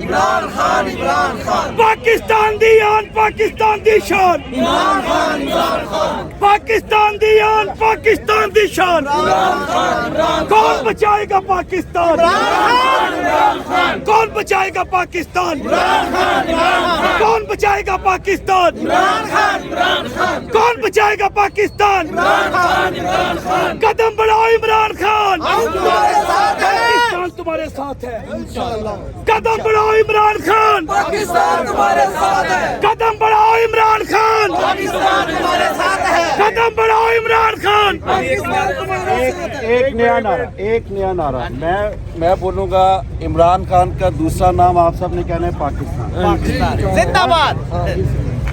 इमरान खान इमरान खान पाकिस्तान दी आन पाकिस्तान दी शान इमरान खान इमरान खान पाकिस्तान दी आन पाकिस्तान दी शान इमरान खान कौन बचाएगा पाकिस्तान इमरान खान कौन बचाएगा पाकिस्तान इमरान खान कौन बचाएगा पाकिस्तान इमरान खान कौन बचाएगा पाकिस्तान इमरान खान कदम बढ़ाओ इमरान खान हम तुम्हारे साथ हैं पाकिस्तान तुम्हारे साथ है कदम बढ़ाओ इमरान खान पाकिस्तान तुम्हारे साथ है कदम बढ़ाओ इमरान खान पाकिस्तान तुम्हारे साथ है कदम बढ़ाओ इमरान खान पाकिस्तान तुम्हारे साथ है एक नया नारा मैं बोलूँगा इमरान खान का दूसरा नाम आप सब ने कहना है पाकिस्तान। जिंदाबाद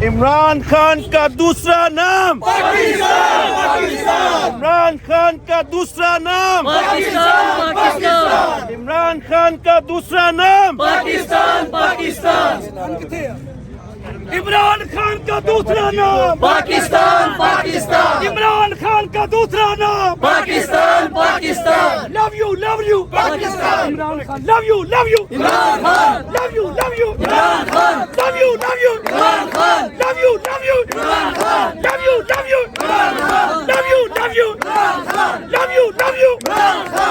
इमरान खान का दूसरा नाम पाकिस्तान पाकिस्तान इमरान खान का दूसरा नाम पाकिस्तान इमरान खान का दूसरा नाम पाकिस्तान पाकिस्तान इमरान खान का दूसरा नाम पाकिस्तान पाकिस्तान इमरान खान का दूसरा नाम Pakistan Pakistan love you Pakistan Imran Khan love you Imran Khan love you Imran Khan love you Imran Khan love you Imran Khan love you Imran Khan love you Imran Khan love you Imran Khan love you Imran Khan love you Imran Khan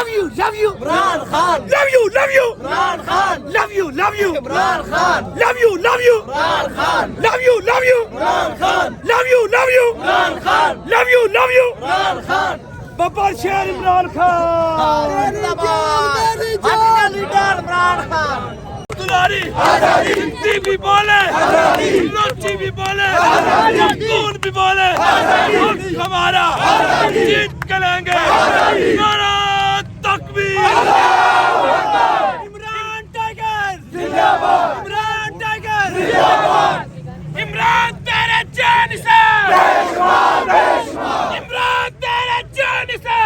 love you Imran Khan love you Imran Khan love you Imran Khan love you Imran Khan love you Imran Khan love you Imran Khan love you Imran Khan love you Imran Khan love you Imran Khan बाबा शेर इमरान खान जिंदाबाद हमारा leader Imran Khan दुलारी आजादी TV बोले आजादी लोची भी बोले आजादी कौन भी बोले आजादी हमारा आजादी जीत के लेंगे आजादी नारा तकबीर इमरान टाइगर जिंदाबाद इमरान टाइगर जिंदाबाद इमरान तेरे जान से बेशुमार इमरान तेरे जान से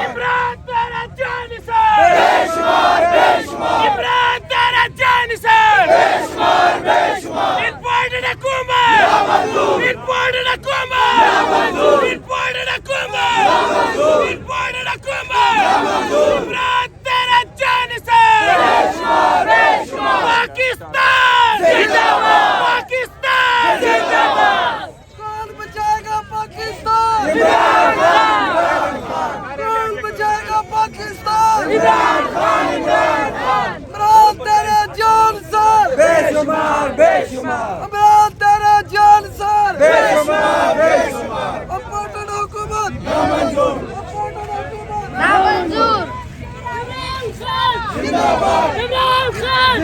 इमरान तेरे जान से इमरान तेरे जान से Imported हुकूमत Imported हुकूमत Imported हुकूमत Imported हुकूमत इमरान तेरे जान से पाकिस्तान जिंदाबाद पाकिस्तान जिंदाबाद कौन बचाएगा पाकिस्तान इमरान खान कौन बचाएगा पाकिस्तान इमरान खान इमरान तेरे जान से बेशुमार इमरान तेरे जान से बेशुमार Imported हुकूमत नामंजूर Imported हुकूमत नामंजूर जिंदाबाद इमरान खान